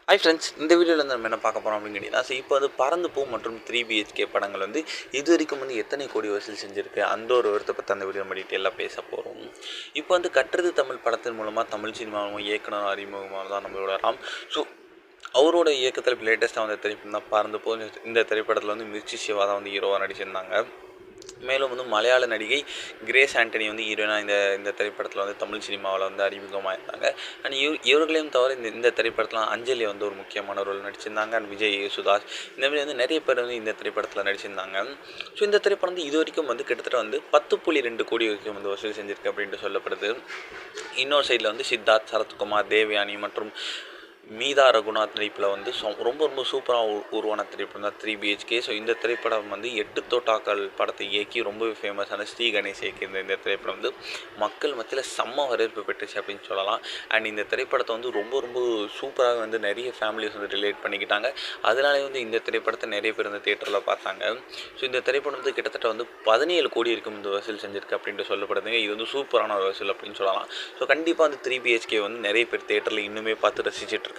Hi friends, இந்த வீடியோவில் வந்து நம்ம என்ன பார்க்க போகிறோம் அப்படின்னு கேட்டிங்கன்னா, இப்போ வந்து பறந்து பூ மற்றும் 3BHK படங்கள் வந்து இது வரைக்கும் வந்து எத்தனை கோடி வசூல் செஞ்சுருக்கு அந்த ஒரு விவரத்தை பற்றி அந்த வீடியோ நம்ம டீட்டெயிலாக பேச போகிறோம். இப்போ வந்து கட்டுறது தமிழ் படத்தின் மூலமாக தமிழ் சினிமாவும் இயக்குனர் அறிமுகமாக தான் நம்மளோட ராம். ஸோ அவரோட இயக்கத்தில் லேட்டஸ்ட்டாக வந்த திரைப்படம் தான் பறந்து பூ. இந்த திரைப்படத்தில் வந்து மிர்ச்சி சிவா தான் வந்து ஹீரோவாக நடிச்சிருந்தாங்க. மேலும் வந்து மலையாள நடிகை கிரேஸ் ஆண்டனி வந்து ஹீரோயினாக இந்த இந்த திரைப்படத்தில் வந்து தமிழ் சினிமாவில் வந்து அறிமுகமாக இருந்தாங்க. அண்ட் இவர்களையும் தவிர இந்த திரைப்படத்தில் அஞ்சலி வந்து ஒரு முக்கியமான ரோல் நடிச்சிருந்தாங்க. அண்ட் விஜய் யேசுதாஸ் இந்த மாதிரி வந்து நிறைய பேர் வந்து இந்த திரைப்படத்தில் நடிச்சிருந்தாங்க. ஸோ இந்த திரைப்படம் வந்து இது வரைக்கும் வந்து கிட்டத்தட்ட வந்து 10.2 கோடி வரைக்கும் வந்து வசூல் செஞ்சுருக்கு அப்படின்ட்டு சொல்லப்படுது. இன்னொரு சைடில் வந்து சித்தார்த், சரத்குமார், தேவயானி மற்றும் மீதா ரகுநாத் நடிப்பில் வந்து ரொம்ப ரொம்ப சூப்பராக உருவான திரைப்படம் தான் 3BHK. ஸோ இந்த திரைப்படம் வந்து 8 தோட்டாக்கள் படத்தை இயக்கி ரொம்பவே ஃபேமஸான ஸ்ரீ கணேஷ் இயக்கியிருந்த இந்த திரைப்படம் வந்து மக்கள் மத்தியில் செம்ம வரவேற்பு பெற்றுச்சு அப்படின்னு சொல்லலாம். அண்ட் இந்த திரைப்படத்தை வந்து ரொம்ப ரொம்ப சூப்பராக வந்து நிறைய ஃபேமிலிஸ் வந்து ரிலேட் பண்ணிக்கிட்டாங்க. அதனாலே வந்து இந்த திரைப்படத்தை நிறைய பேர் வந்து தியேட்டரில் பார்த்தாங்க. ஸோ இந்த திரைப்படம் வந்து கிட்டத்தட்ட வந்து 17 கோடி இருக்கும் இந்த வசூல் செஞ்சுருக்கு அப்படின்ட்டு சொல்லப்படுதுங்க. இது வந்து சூப்பரான ஒரு வசூல் அப்படின்னு சொல்லலாம். ஸோ கண்டிப்பாக வந்து 3BHK வந்து நிறைய பேர் தியேட்டரில் இன்னுமே பார்த்து ரசிச்சுட்டு இருக்காங்க.